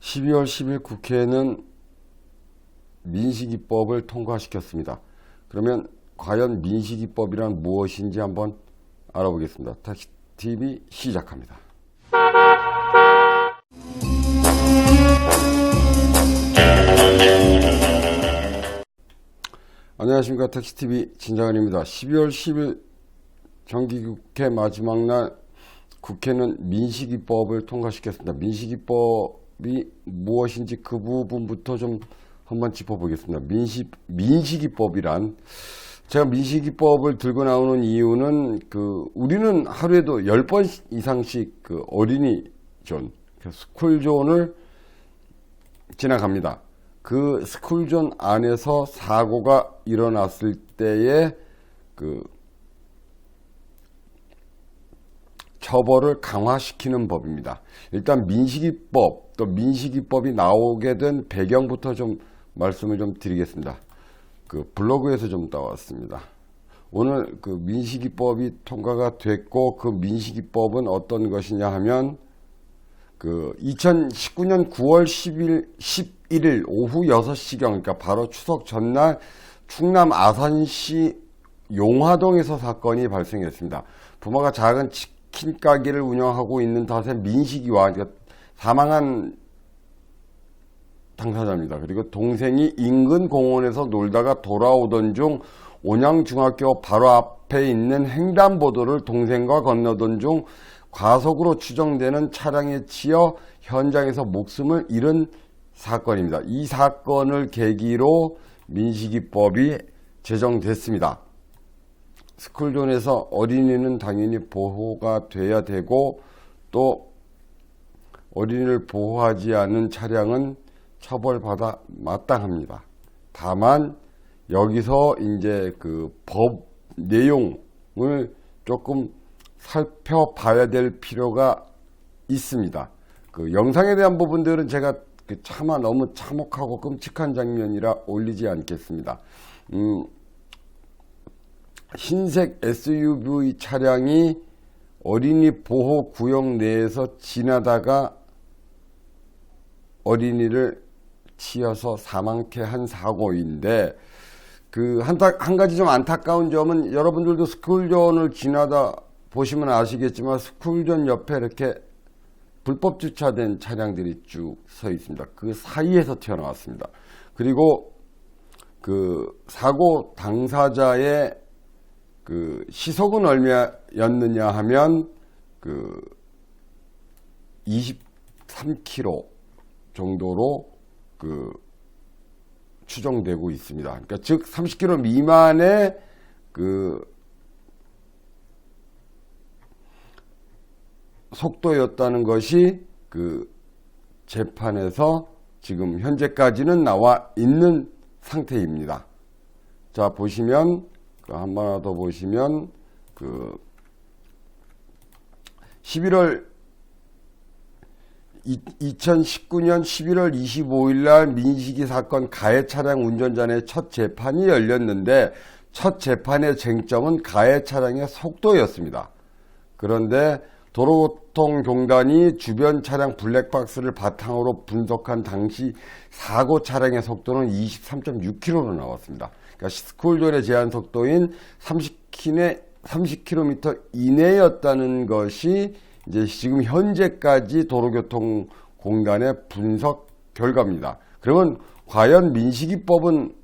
12월 10일 국회는 민식이법을 통과시켰습니다. 그러면 과연 민식이법이란 무엇인지 한번 알아보겠습니다. 택시TV 시작합니다. 안녕하십니까. 택시TV 진장현입니다. 12월 10일 정기국회 마지막 날 국회는 민식이법을 통과시켰습니다. 민식이법이 무엇인지 그 부분부터 좀 한번 짚어보겠습니다. 민식이법이란, 제가 민식이법을 들고 나오는 이유는 우리는 하루에도 10번 이상씩 어린이존, 스쿨존을 지나갑니다. 그 스쿨존 안에서 사고가 일어났을 때에 처벌을 강화시키는 법입니다. 일단 민식이법, 또 민식이법이 나오게 된 배경부터 좀 말씀을 좀 드리겠습니다. 블로그에서 좀 따왔습니다. 오늘 민식이법이 통과가 됐고, 그 민식이법은 어떤 것이냐 하면 2019년 9월 11일 오후 6시경, 그러니까 바로 추석 전날 충남 아산시 용화동에서 사건이 발생했습니다. 부모가 작은 치킨 가게를 운영하고 있는 탓에 민식이와, 그러니까 사망한 당사자입니다. 그리고 동생이 인근 공원에서 놀다가 돌아오던 중 온양중학교 바로 앞에 있는 횡단보도를 동생과 건너던 중 과속으로 추정되는 차량에 치여 현장에서 목숨을 잃은 사건입니다. 이 사건을 계기로 민식이법이 제정됐습니다. 스쿨존에서 어린이는 당연히 보호가 돼야 되고, 또 어린이를 보호하지 않은 차량은 처벌받아 마땅합니다. 다만 여기서 이제 법 내용을 조금 살펴봐야 될 필요가 있습니다. 영상에 대한 부분들은 제가 차마 너무 참혹하고 끔찍한 장면이라 올리지 않겠습니다. 흰색 SUV 차량이 어린이 보호 구역 내에서 지나다가 어린이를 치여서 사망케 한 사고인데, 한 가지 좀 안타까운 점은, 여러분들도 스쿨존을 지나다 보시면 아시겠지만 스쿨존 옆에 이렇게 불법 주차된 차량들이 쭉 서 있습니다. 그 사이에서 튀어나왔습니다. 그리고 사고 당사자의 시속은 얼마였느냐 하면 23km 정도로 추정되고 있습니다. 그러니까 즉 30km 미만의 속도였다는 것이 재판에서 지금 현재까지는 나와 있는 상태입니다. 자, 보시면 한번 더 보시면 2019년 11월 25일 날 민식이 사건 가해 차량 운전자의 첫 재판이 열렸는데, 첫 재판의 쟁점은 가해 차량의 속도였습니다. 그런데 도로교통공단이 주변 차량 블랙박스를 바탕으로 분석한 당시 사고 차량의 속도는 23.6km로 나왔습니다. 그러니까 스쿨존의 제한 속도인 30km 이내였다는 것이 이제 지금 현재까지 도로교통공단의 분석 결과입니다. 그러면 과연 민식이법은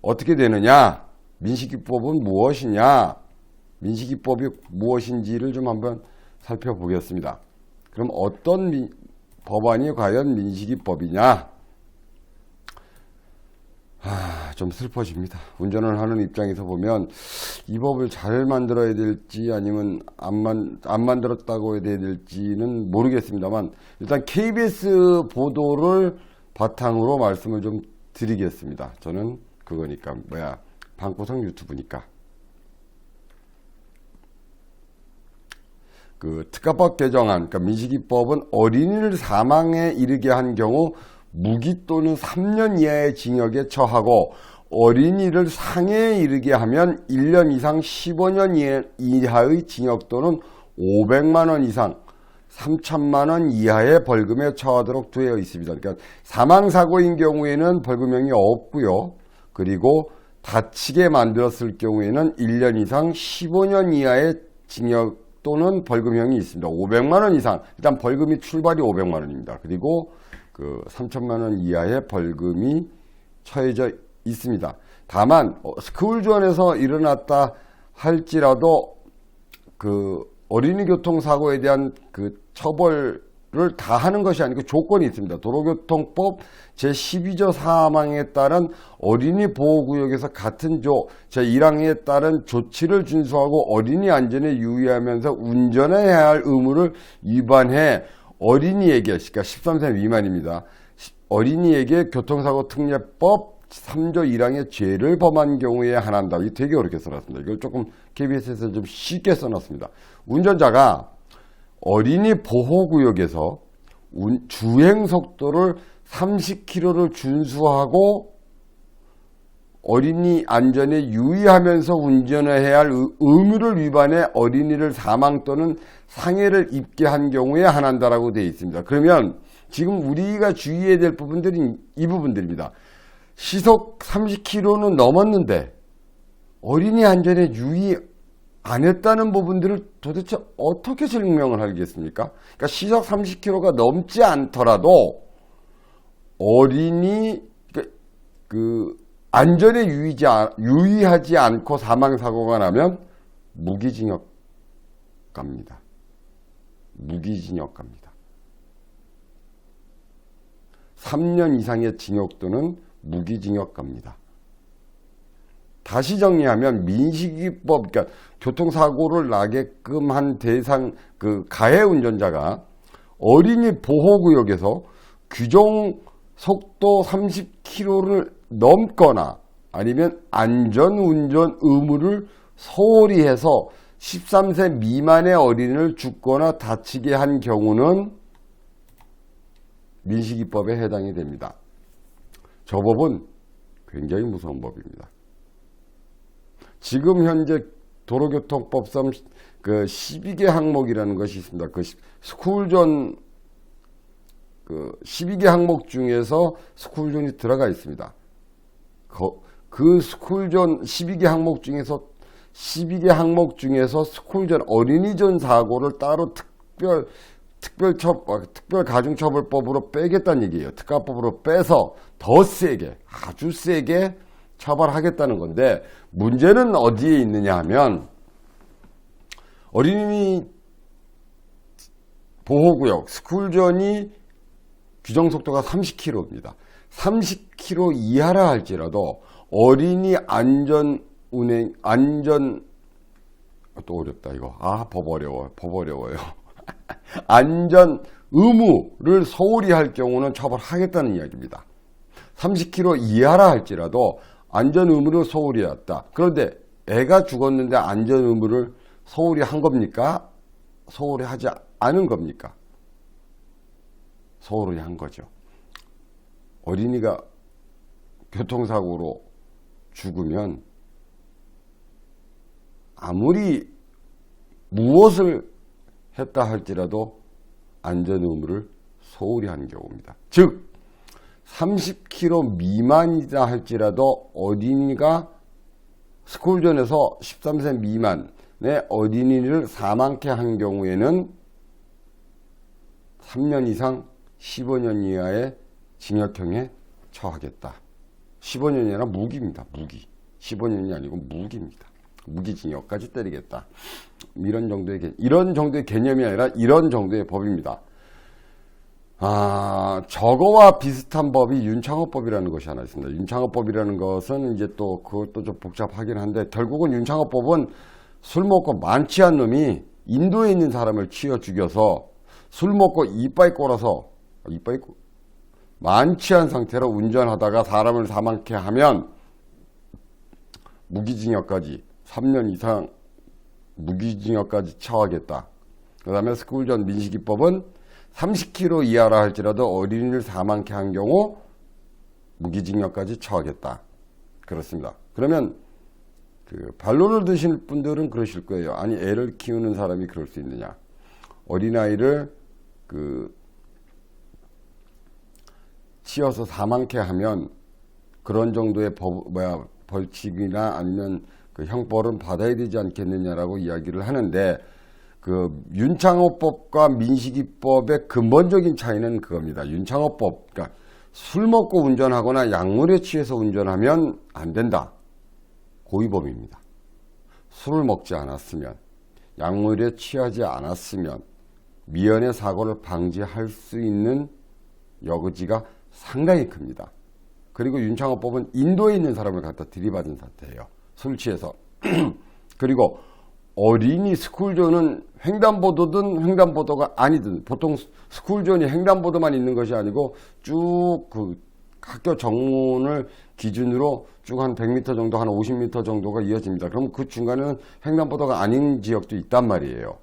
어떻게 되느냐? 민식이법은 무엇이냐? 민식이법이 무엇인지를 좀 한번 살펴보겠습니다. 그럼 어떤 법안이 과연 민식이법이냐? 좀 슬퍼집니다. 운전을 하는 입장에서 보면 이 법을 잘 만들어야 될지 아니면 안 만들었다고 해야 될지는 모르겠습니다만, 일단 KBS 보도를 바탕으로 말씀을 좀 드리겠습니다. 저는 그거니까 방구석 유튜브니까. 특가법 개정안, 그러니까 민식이법은 어린이를 사망에 이르게 한 경우 무기 또는 3년 이하의 징역에 처하고, 어린이를 상해에 이르게 하면 1년 이상 15년 이하의 징역 또는 500만 원 이상 3천만 원 이하의 벌금에 처하도록 되어 있습니다. 그러니까 사망사고인 경우에는 벌금형이 없고요. 그리고 다치게 만들었을 경우에는 1년 이상 15년 이하의 징역 또는 벌금형이 있습니다. 500만 원 이상, 일단 벌금이 출발이 500만 원입니다. 그리고 그 3천만 원 이하의 벌금이 처해져 있습니다. 다만 스쿨존에서 일어났다 할지라도 그 어린이 교통사고에 대한 그 처벌을 다 하는 것이 아니고 조건이 있습니다. 도로교통법 제12조 4항에 따른 어린이 보호구역에서 같은 조 제1항에 따른 조치를 준수하고 어린이 안전에 유의하면서 운전해야 할 의무를 위반해 어린이에게, 그러니까 13세 미만입니다. 어린이에게 교통사고 특례법 3조 1항의 죄를 범한 경우에 한한다. 이게 되게 어렵게 써놨습니다. 이걸 조금 KBS에서 좀 쉽게 써놨습니다. 운전자가 어린이 보호구역에서 주행속도를 30km를 준수하고 어린이 안전에 유의하면서 운전을 해야 할 의무를 위반해 어린이를 사망 또는 상해를 입게 한 경우에 한한다라고 되어 있습니다. 그러면 지금 우리가 주의해야 될 부분들이 이 부분들입니다. 시속 30km는 넘었는데 어린이 안전에 유의 안 했다는 부분들을 도대체 어떻게 증명을 하겠습니까? 그러니까 시속 30km가 넘지 않더라도 어린이 그 안전에 유의하지 않고 사망사고가 나면 무기징역 갑니다. 무기징역 갑니다. 3년 이상의 징역 또는 무기징역 갑니다. 다시 정리하면 민식이법, 그러니까 교통사고를 나게끔 한 대상 그 가해 운전자가 어린이 보호구역에서 규정 속도 30km를 넘거나 아니면 안전운전 의무를 소홀히 해서 13세 미만의 어린이를 죽거나 다치게 한 경우는 민식이법에 해당이 됩니다. 저 법은 굉장히 무서운 법입니다. 지금 현재 도로교통법상 그 12개 항목이라는 것이 있습니다. 그 스쿨존 그 12개 항목 중에서 스쿨존이 들어가 있습니다. 그 스쿨존 12개 항목 중에서 스쿨존 어린이존 사고를 따로 특별 가중처벌법으로 빼겠다는 얘기예요. 특가법으로 빼서 더 세게, 아주 세게 처벌하겠다는 건데, 문제는 어디에 있느냐 하면 어린이 보호구역 스쿨존이 규정속도가 30km입니다. 30km 이하라 할지라도 어린이 또 어렵다 이거. 법 어려워요. 안전 의무를 소홀히 할 경우는 처벌하겠다는 이야기입니다. 30km 이하라 할지라도 안전 의무를 소홀히 했다. 그런데 애가 죽었는데 안전 의무를 소홀히 한 겁니까? 소홀히 하지 않은 겁니까? 소홀히 한 거죠. 어린이가 교통사고로 죽으면 아무리 무엇을 했다 할지라도 안전 의무를 소홀히 하는 경우입니다. 즉 30km 미만이다 할지라도 어린이가 스쿨존에서 13세 미만의 어린이를 사망케 한 경우에는 3년 이상 15년 이하의 징역형에 처하겠다. 15년이 아니라 무기입니다. 무기. 15년이 아니고 무기입니다. 무기징역까지 때리겠다. 이런 정도의 개념이 아니라 이런 정도의 법입니다. 저거와 비슷한 법이 윤창호법이라는 것이 하나 있습니다. 윤창호법이라는 것은 이제 또 그것도 좀 복잡하긴 한데 결국은 윤창호법은 술 먹고 만취한 놈이 인도에 있는 사람을 치어 죽여서 술 먹고 이빨 꼬라서 만취한 상태로 운전하다가 사람을 사망케 하면 무기징역까지 3년 이상 무기징역까지 처하겠다. 그 다음에 스쿨존 민식이법은 30km 이하라 할지라도 어린이를 사망케 한 경우 무기징역까지 처하겠다. 그렇습니다. 그러면 그 반론을 드실 분들은 그러실 거예요. 아니 애를 키우는 사람이 그럴 수 있느냐. 어린아이를 치여서 사망케 하면 그런 정도의 벌칙이나 아니면 그 형벌은 받아야 되지 않겠느냐라고 이야기를 하는데, 그 윤창호법과 민식이법의 근본적인 차이는 그겁니다. 윤창호법, 그러니까 술 먹고 운전하거나 약물에 취해서 운전하면 안 된다. 고의범입니다. 술을 먹지 않았으면, 약물에 취하지 않았으면 미연의 사고를 방지할 수 있는 여지가 상당히 큽니다. 그리고 윤창호법은 인도에 있는 사람을 갖다 들이받은 사태예요. 술 취해서. 그리고 어린이 스쿨존은 횡단보도든 횡단보도가 아니든, 보통 스쿨존이 횡단보도만 있는 것이 아니고 쭉 그 학교 정문을 기준으로 쭉 한 100m 정도, 한 50m 정도가 이어집니다. 그럼 그 중간에는 횡단보도가 아닌 지역도 있단 말이에요.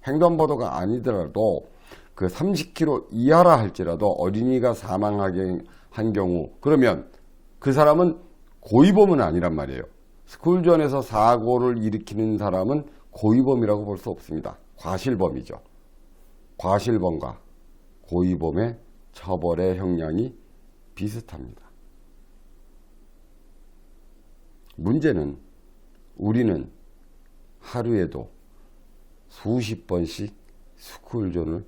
횡단보도가 아니더라도 그 30km 이하라 할지라도 어린이가 사망하게 한 경우, 그러면 그 사람은 고의범은 아니란 말이에요. 스쿨존에서 사고를 일으키는 사람은 고의범이라고 볼 수 없습니다. 과실범이죠. 과실범과 고의범의 처벌의 형량이 비슷합니다. 문제는 우리는 하루에도 수십 번씩 스쿨존을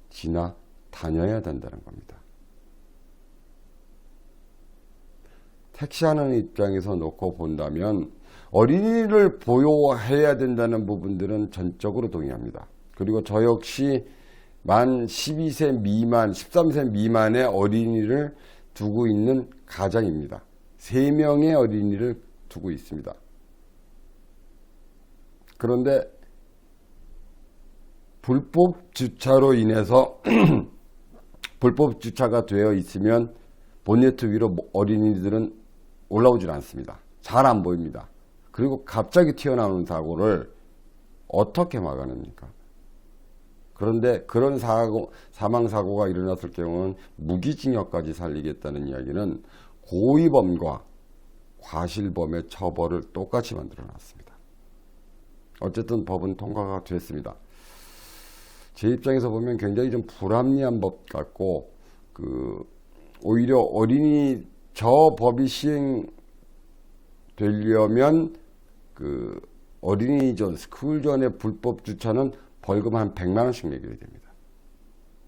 지나 다녀야 된다는 겁니다. 택시하는 입장에서 놓고 본다면 어린이를 보호해야 된다는 부분들은 전적으로 동의합니다. 그리고 저 역시 만 12세 미만, 13세 미만의 어린이를 두고 있는 가장입니다. 3명의 어린이를 두고 있습니다. 그런데 불법 주차로 인해서 불법 주차가 되어 있으면 본네트 위로 어린이들은 올라오질 않습니다. 잘 안 보입니다. 그리고 갑자기 튀어나오는 사고를 어떻게 막아냅니까? 그런데 그런 사망사고가 일어났을 경우는 무기징역까지 살리겠다는 이야기는 고의범과 과실범의 처벌을 똑같이 만들어 놨습니다. 어쨌든 법은 통과가 됐습니다. 제 입장에서 보면 굉장히 좀 불합리한 법 같고, 오히려 저 법이 시행되려면 어린이존, 스쿨존의 불법 주차는 벌금 한 100만 원씩 매겨야 됩니다.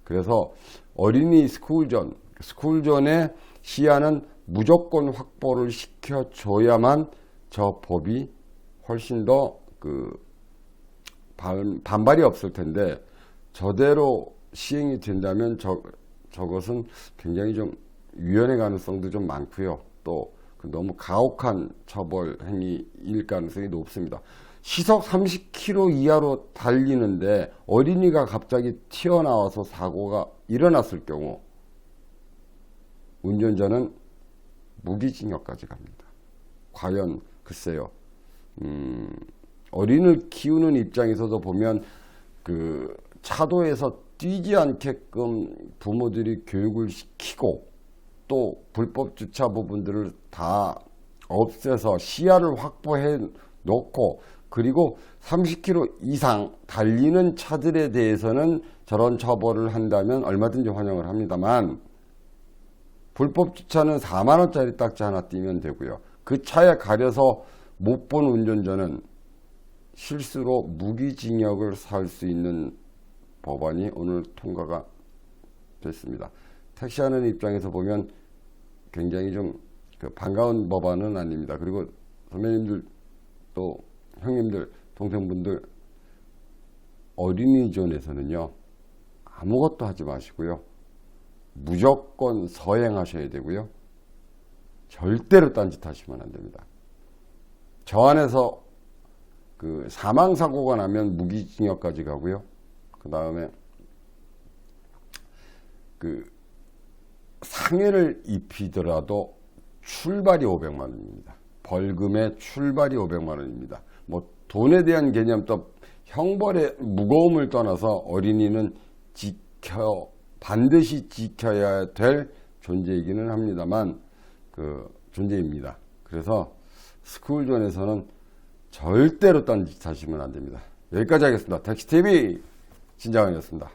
그래서 어린이 스쿨존의 시야는 무조건 확보를 시켜줘야만 저 법이 훨씬 더 반발이 없을 텐데, 저대로 시행이 된다면 저것은 굉장히 좀 위헌의 가능성도 좀 많고요. 또 너무 가혹한 처벌 행위일 가능성이 높습니다. 시속 30km 이하로 달리는데 어린이가 갑자기 튀어나와서 사고가 일어났을 경우 운전자는 무기징역까지 갑니다. 과연 글쎄요. 어린이를 키우는 입장에서도 보면 차도에서 뛰지 않게끔 부모들이 교육을 시키고, 또 불법 주차 부분들을 다 없애서 시야를 확보해 놓고, 그리고 30km 이상 달리는 차들에 대해서는 저런 처벌을 한다면 얼마든지 환영을 합니다만, 불법 주차는 4만 원짜리 딱지 하나 띄면 되고요. 그 차에 가려서 못 본 운전자는 실수로 무기징역을 살 수 있는 법안이 오늘 통과가 됐습니다. 택시하는 입장에서 보면 굉장히 좀 반가운 법안은 아닙니다. 그리고 선배님들, 또 형님들, 동생분들, 어린이존에서는요 아무것도 하지 마시고요, 무조건 서행하셔야 되고요, 절대로 딴짓 하시면 안 됩니다. 저 안에서 사망사고가 나면 무기징역까지 가고요, 그 다음에 상해를 입히더라도 출발이 500만 원입니다. 벌금의 출발이 500만 원입니다. 뭐 돈에 대한 개념, 또 형벌의 무거움을 떠나서 어린이는 반드시 지켜야 될 존재이기는 합니다만 존재입니다. 그래서 스쿨존에서는 절대로 딴짓 하시면 안 됩니다. 여기까지 하겠습니다. 택시TV 진장원이었습니다.